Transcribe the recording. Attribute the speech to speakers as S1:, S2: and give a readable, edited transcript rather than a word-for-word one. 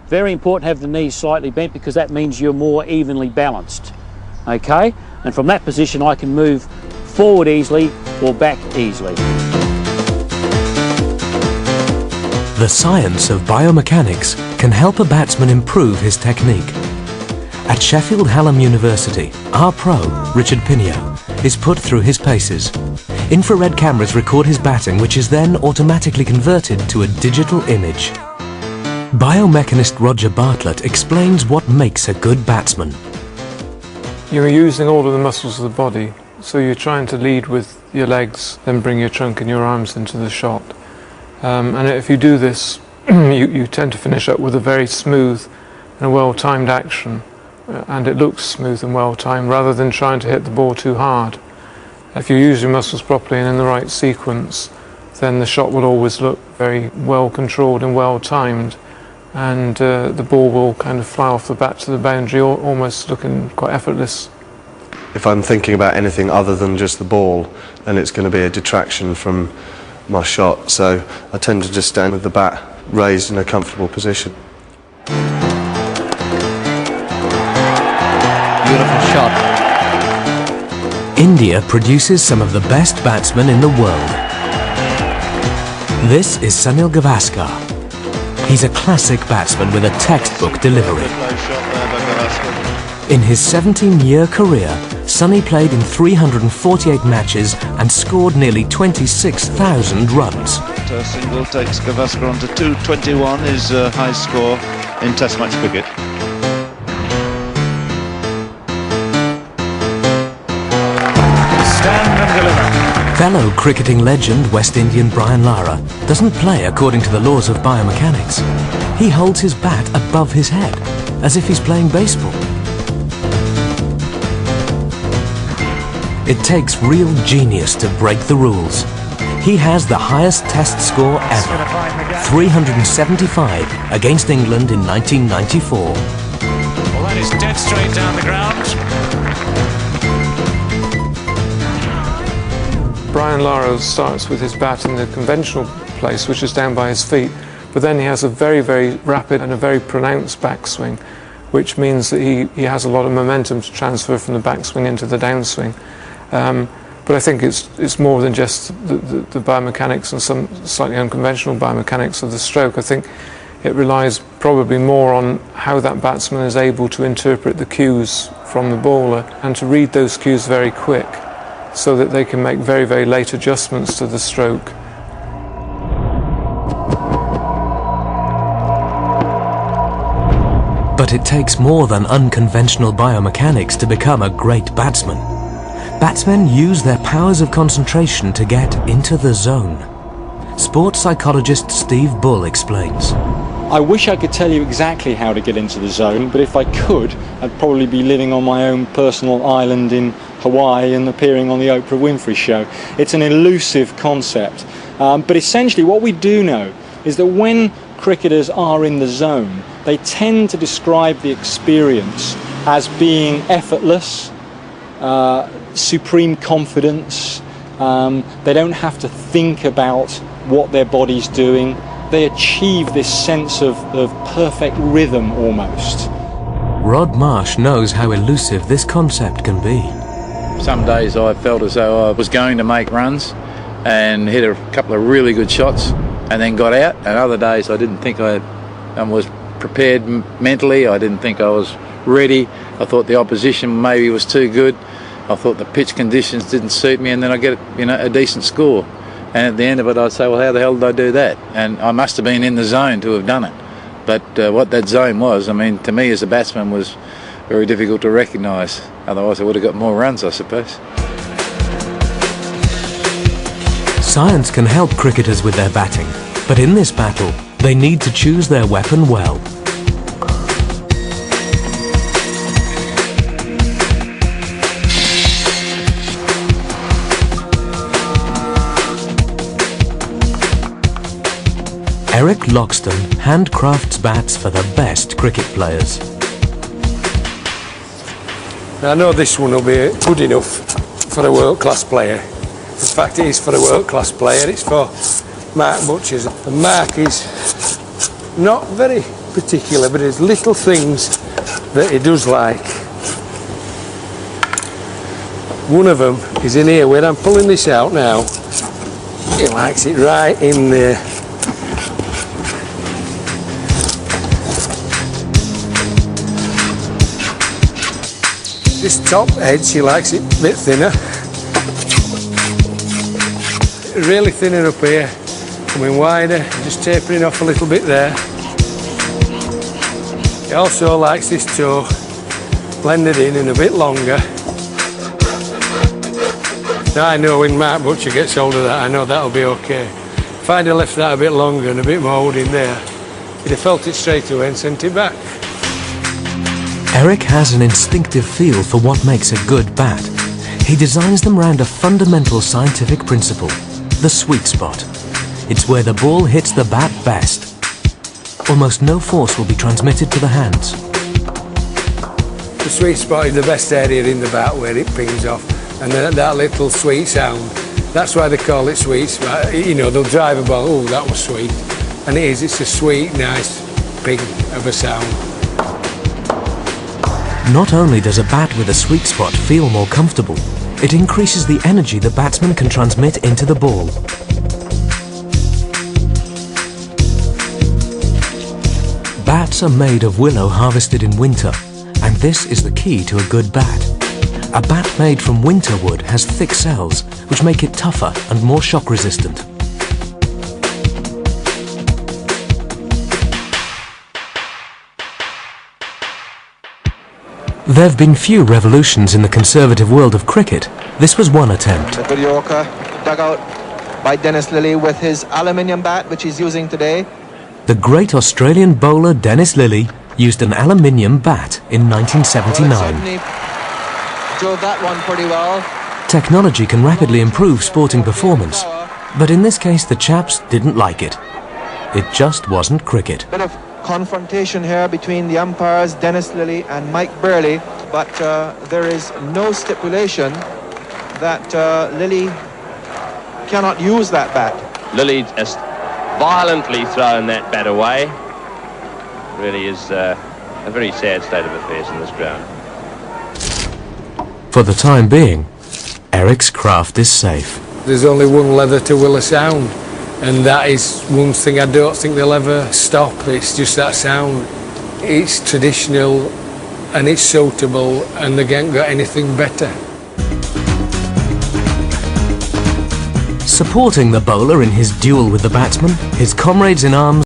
S1: Very important to have the knees slightly bent because that means you're more evenly balanced. Okay? And from that position I can move forward easily or back easily.
S2: The science of biomechanics can help a batsman improve his technique. At Sheffield Hallam University, our pro, Richard Pinio, is put through his paces. Infrared cameras record his batting, which is then automatically converted to a digital image. Biomechanist Roger Bartlett explains what makes a good batsman.
S3: You're using all of the muscles of the body, so you're trying to lead with your legs, then bring your trunk and your arms into the shot. And if you do this, you tend to finish up with a very smooth and well-timed action, and it looks smooth and well-timed rather than trying to hit the ball too hard. If you use your muscles properly and in the right sequence, then the shot will always look very well controlled and well timed, and the ball will kind of fly off the bat to the boundary, almost looking quite effortless.
S4: If I'm thinking about anything other than just the ball, then it's going to be a detraction from my shot, so I tend to just stand with the bat raised in a comfortable position.
S5: Beautiful shot.
S2: India produces some of the best batsmen in the world. This is Sunil Gavaskar. He's a classic batsman with a textbook delivery. In his 17-year career, Sunny played in 348 matches and scored nearly 26,000 runs.
S6: A single takes Gavaskar on to 221, his high score in Test match cricket.
S2: Fellow cricketing legend West Indian Brian Lara doesn't play according to the laws of biomechanics. He holds his bat above his head, as if he's playing baseball. It takes real genius to break the rules. He has the highest test score ever, 375 against England in 1994.
S7: Well, that is dead straight down the ground.
S3: Brian Lara starts with his bat in the conventional place, which is down by his feet, but then he has a very, very rapid and a very pronounced backswing, which means that he has a lot of momentum to transfer from the backswing into the downswing. But I think it's more than just the biomechanics and some slightly unconventional biomechanics of the stroke. I think it relies probably more on how that batsman is able to interpret the cues from the bowler and to read those cues very quick, so that they can make very, very late adjustments to the stroke.
S2: But it takes more than unconventional biomechanics to become a great batsman. Batsmen use their powers of concentration to get into the zone. Sports psychologist Steve Bull explains.
S8: I wish I could tell you exactly how to get into the zone, but if I could, I'd probably be living on my own personal island in Hawaii and appearing on the Oprah Winfrey Show. It's an elusive concept, but essentially what we do know is that when cricketers are in the zone, they tend to describe the experience as being effortless, supreme confidence. They don't have to think about what their body's doing. They achieve this sense of perfect rhythm almost.
S2: Rod Marsh knows how elusive this concept can be.
S9: Some days I felt as though I was going to make runs and hit a couple of really good shots and then got out, and other days I didn't think I was prepared mentally. I didn't think I was ready. I thought the opposition maybe was too good. I thought the pitch conditions didn't suit me, and then I get a decent score. And at the end of it, I'd say, well, how the hell did I do that? And I must have been in the zone to have done it. But what that zone was, I mean, to me as a batsman, was very difficult to recognise. Otherwise, I would have got more runs, I suppose.
S2: Science can help cricketers with their batting, but in this battle, they need to choose their weapon well. Eric Loxton handcrafts bats for the best cricket players.
S10: I know this one will be good enough for a world-class player. In fact, it is for a world-class player. It's for Mark Butchers. And Mark is not very particular, but there's little things that he does like. One of them is in here. Where I'm pulling this out now, he likes it right in there. This top edge, he likes it a bit thinner. Really thinner up here, coming wider, just tapering off a little bit there. He also likes this toe blended in and a bit longer. Now I know when Mark Butcher gets hold of that, I know that'll be okay. If I'd have left that a bit longer and a bit more wood in there, he'd have felt it straight away and sent it back.
S2: Eric has an instinctive feel for what makes a good bat. He designs them around a fundamental scientific principle, the sweet spot. It's where the ball hits the bat best. Almost no force will be transmitted to the hands.
S10: The sweet spot is the best area in the bat where it pings off, and that little sweet sound. That's why they call it sweet. You know, they'll drive a ball, oh, that was sweet. And it is, it's a sweet, nice ping of a sound.
S2: Not only does a bat with a sweet spot feel more comfortable, it increases the energy the batsman can transmit into the ball. Bats are made of willow harvested in winter, and this is the key to a good bat. A bat made from winter wood has thick cells, which make it tougher and more shock resistant. There have been few revolutions in the conservative world of cricket. This was one attempt.
S5: A good Yorker dug out by Dennis Lillee with his aluminium bat, which he's using today.
S2: The great Australian bowler Dennis Lillee used an aluminium bat in 1979.
S5: Certainly drove that one pretty well.
S2: Technology can rapidly improve sporting performance, but in this case the chaps didn't like it. It just wasn't cricket.
S5: Bit of confrontation here between the umpires, Dennis Lillee and Mike Burley, but there is no stipulation that Lillee cannot use that bat.
S11: Lillee has violently thrown that bat away. Really is a very sad state of affairs in this ground.
S2: For the time being, Eric's craft is safe.
S10: There's only one leather to will a sound, and that is one thing I don't think they'll ever stop. It's just that sound. It's traditional and it's suitable, and they ain't got anything better.
S2: Supporting the bowler in his duel with the batsman, his comrades in arms